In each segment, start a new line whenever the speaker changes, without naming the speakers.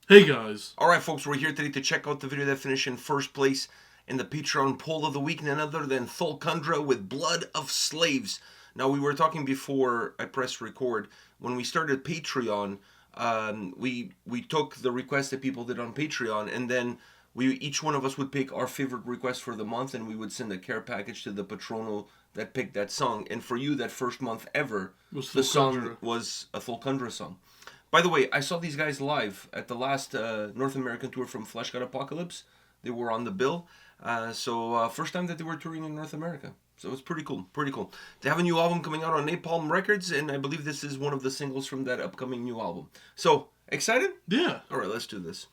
Hey guys.
Alright folks, we're here today to check out the video that finished in first place in the Patreon poll of the week, none other than Thulcandra with Blood of Slaves. Now, we were talking before I pressed record. When we started Patreon, we took the requests that people did on Patreon, and then each one of us would pick our favorite request for the month, and we would send a care package to the patrono that picked that song. And for you, that first month ever, the song was a Thulcandra song. By the way, I saw these guys live at the last North American tour from Flesh God Apocalypse. They were on the bill. First time that they were touring in North America. So it's pretty cool, pretty cool. They have a new album coming out on Napalm Records, and I believe this is one of the singles from that upcoming new album. So, excited?
Yeah.
Alright, let's do this.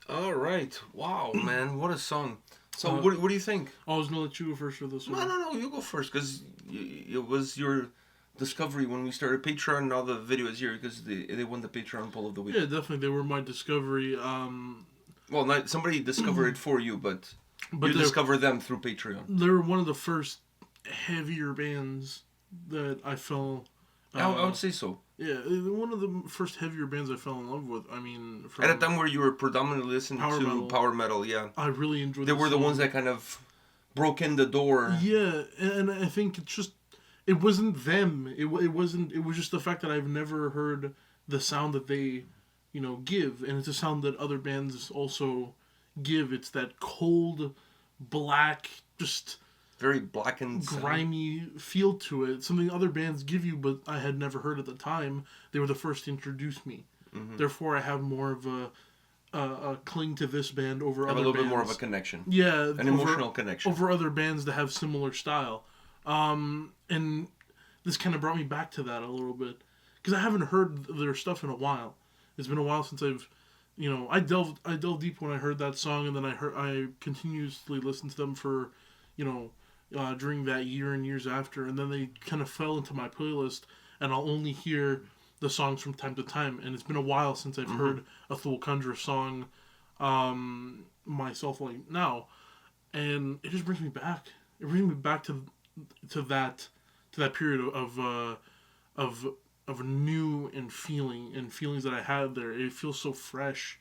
All right. Wow, man, what a song. So,
Uh,
what do you think?
I was gonna let you go first for this
No,
one.
no, no. You go first because it was your discovery when we started Patreon. Now the video is here because they won the Patreon poll of the week.
Yeah, definitely, they were my discovery.
Well, not somebody discovered it for you, but
But
you discovered them through Patreon.
they were one of the first heavier bands that I fell.
I would say so.
Yeah, one of the first heavier bands I fell in love with. I mean,
At a time where you were predominantly listening
Power
to
metal.
power metal, yeah,
I really enjoyed.
they were the ones that kind of broke in the door.
Yeah, and I think it's just it wasn't them. It wasn't. It was just the fact that I've never heard the sound that they, give, and it's a sound that other bands also give. It's that cold, black, just
Very blackened,
grimy feel to it. Something other bands give you, but I had never heard at the time. They were the first to introduce me.
Mm-hmm.
Therefore, I have more of a cling to this band over
have
other
a little
bands.
bit more of a connection.
Yeah,
An emotional connection.
over other bands that have similar style. And this kind of brought me back to that a little bit because I haven't heard their stuff in a while. It's been a while since I delved deep when I heard that song, and then I continuously listened to them for, during that year and years after, and then they kind of fell into my playlist, and I'll only hear the songs from time to time, and it's been a while since I've heard a Thulcandra song myself like now, and it just brings me back. It brings me back to that period of new and feelings that I had there. It feels so fresh,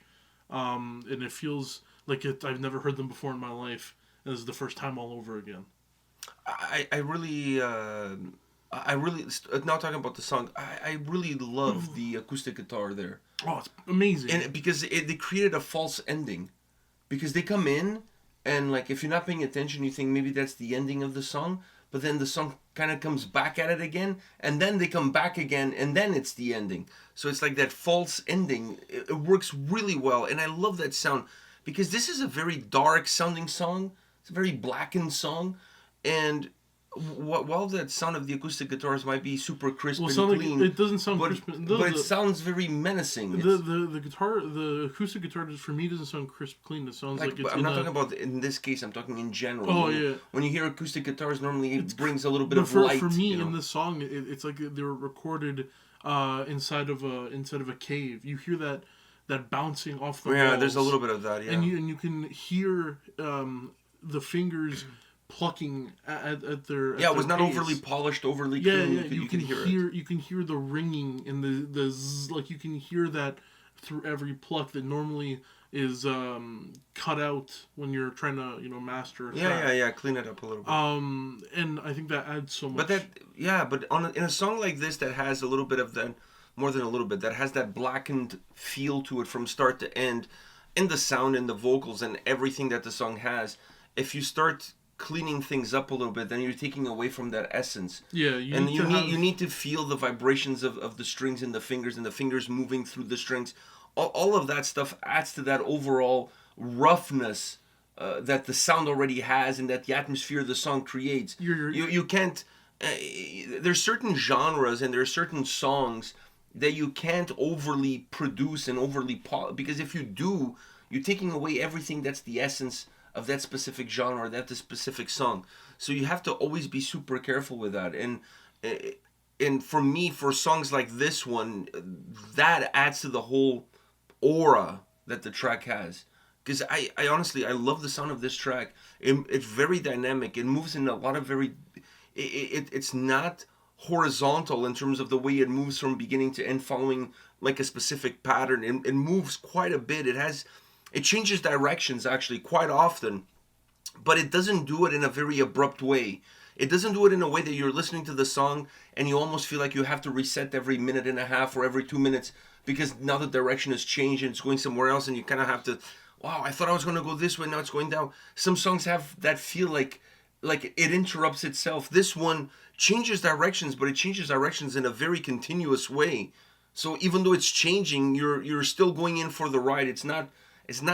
and it feels like I've never heard them before in my life. And this is the first time all over again.
I really now talking about the song. I really love the acoustic guitar there,
Oh, it's amazing.
and because they created a false ending, because they come in and like if you're not paying attention, you think maybe that's the ending of the song, but then the song kind of comes back at it again, and then they come back again, and then it's the ending. So it's like that false ending. It works really well, and I love that sound because this is a very dark sounding song. It's a very blackened song, and while that sound of the acoustic guitars might be super crisp and clean,
it doesn't sound
but,
crisp.
but it sounds very menacing.
The guitar, the acoustic guitar, just for me doesn't sound crisp, clean. It sounds like it's.
I'm not talking about in this case. I'm talking in general.
Oh yeah.
When you hear acoustic guitars, normally it brings a little bit of
for,
light.
For me, in this song, it's like they were recorded inside of a cave. You hear that bouncing off the walls.
There's a little bit of that. Yeah,
and you can hear the fingers plucking at their.
It was not
pace.
overly polished, overly clean.
Yeah.
You can hear it.
You can hear the ringing and the zzz, like you can hear that through every pluck that normally is cut out when you're trying to master a track.
Yeah. Clean it up a little bit.
And I think that adds so much.
But in a song like this that has a little bit of that, more than a little bit, that has that blackened feel to it from start to end, in the sound and the vocals and everything that the song has. If you start cleaning things up a little bit, then you're taking away from that essence.
Yeah,
you need to feel the vibrations of the strings and the fingers moving through the strings. All of that stuff adds to that overall roughness that the sound already has and that the atmosphere the song creates. You can't. There's certain genres and there are certain songs that you can't overly produce and overly because if you do, you're taking away everything that's the essence of that specific genre or that specific song. So you have to always be super careful with that. And for me, for songs like this one, that adds to the whole aura that the track has. Because I honestly, I love the sound of this track. It's very dynamic. It moves in a lot of very... It's not horizontal in terms of the way it moves from beginning to end following like a specific pattern. It moves quite a bit. It changes directions actually quite often, but it doesn't do it in a very abrupt way. It doesn't do it in a way that you're listening to the song and you almost feel like you have to reset every minute and a half or every 2 minutes because now the direction has changed and it's going somewhere else and you kind of have to, wow, I thought I was going to go this way, now it's going down. Some songs have that feel like it interrupts itself. This one changes directions, but it changes directions in a very continuous way. So even though it's changing, you're still going in for the ride. It's not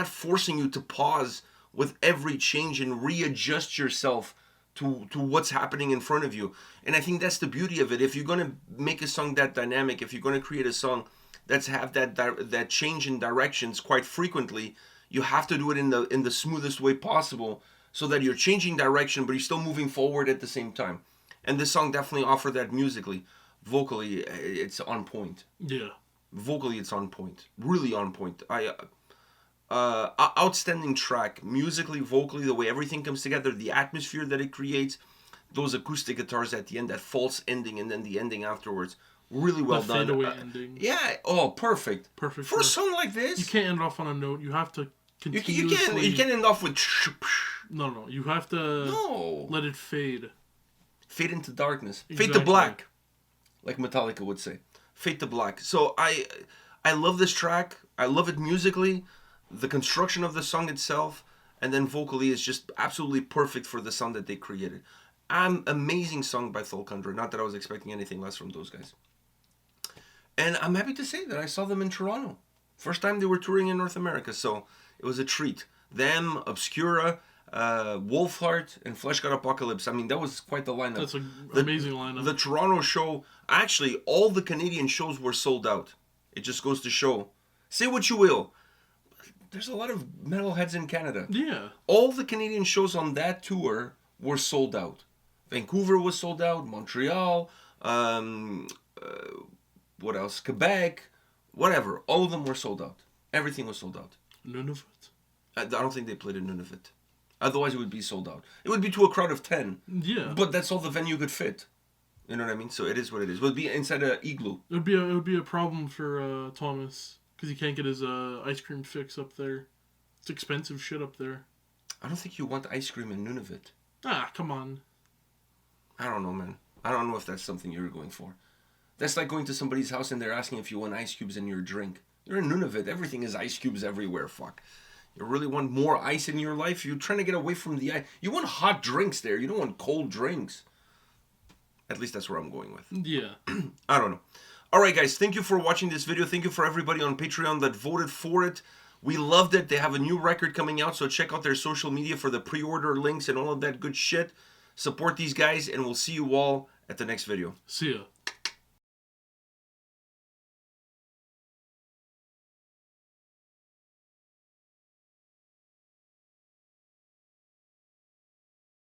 forcing you to pause with every change and readjust yourself to what's happening in front of you. And I think that's the beauty of it. If you're going to make a song that dynamic, if you're going to create a song that's have that change in directions quite frequently, You have to do it in the smoothest way possible so that you're changing direction, but you're still moving forward at the same time. And this song definitely offered that musically. Vocally, it's on point.
Yeah.
Vocally, it's on point. Really on point. Outstanding track. Musically, vocally, the way everything comes together, the atmosphere that it creates, those acoustic guitars at the end, that false ending, and then the ending afterwards. Really well
The
done.
fadeaway ending.
Yeah. Oh, perfect.
Perfect.
For a song like this.
You can't end off on a note. You have to continuously...
You can't end off with...
No. You have to let it fade.
Fade into darkness.
Exactly.
Fade to black. Like Metallica would say. Fade to black. So I love this track. I love it musically. The construction of the song itself. And then vocally is just absolutely perfect for the sound that they created. Amazing song by Thulcandra. Not that I was expecting anything less from those guys. And I'm happy to say that I saw them in Toronto. First time they were touring in North America, so it was a treat. Them, Obscura, Wolfheart, and Flesh God Apocalypse. I mean, that was quite the lineup.
That's an amazing lineup.
The Toronto show, actually, all the Canadian shows were sold out. It just goes to show. Say what you will. There's a lot of metalheads in Canada.
Yeah.
All the Canadian shows on that tour were sold out. Vancouver was sold out, Montreal, what else? Quebec, whatever. All of them were sold out. Everything was sold out.
Nunavut?
I don't think they played in Nunavut. Otherwise, it would be sold out. It would be to a crowd of 10.
Yeah.
But that's all the venue could fit. You know what I mean? So it is what it is. It would be inside an igloo.
It would be a problem for Thomas because he can't get his ice cream fix up there. It's expensive shit up there.
I don't think you want ice cream in Nunavut.
Ah, come on.
I don't know, man. I don't know if that's something you're going for. That's like going to somebody's house and they're asking if you want ice cubes in your drink. You're in Nunavut. Everything is ice cubes everywhere. Fuck. You really want more ice in your life? You're trying to get away from the ice. You want hot drinks there. You don't want cold drinks. At least that's where I'm going with.
Yeah.
I don't know. All right, guys. Thank you for watching this video. Thank you for everybody on Patreon that voted for it. We loved it. They have a new record coming out, so check out their social media for the pre-order links and all of that good shit. Support these guys, and we'll see you all at the next video.
See ya.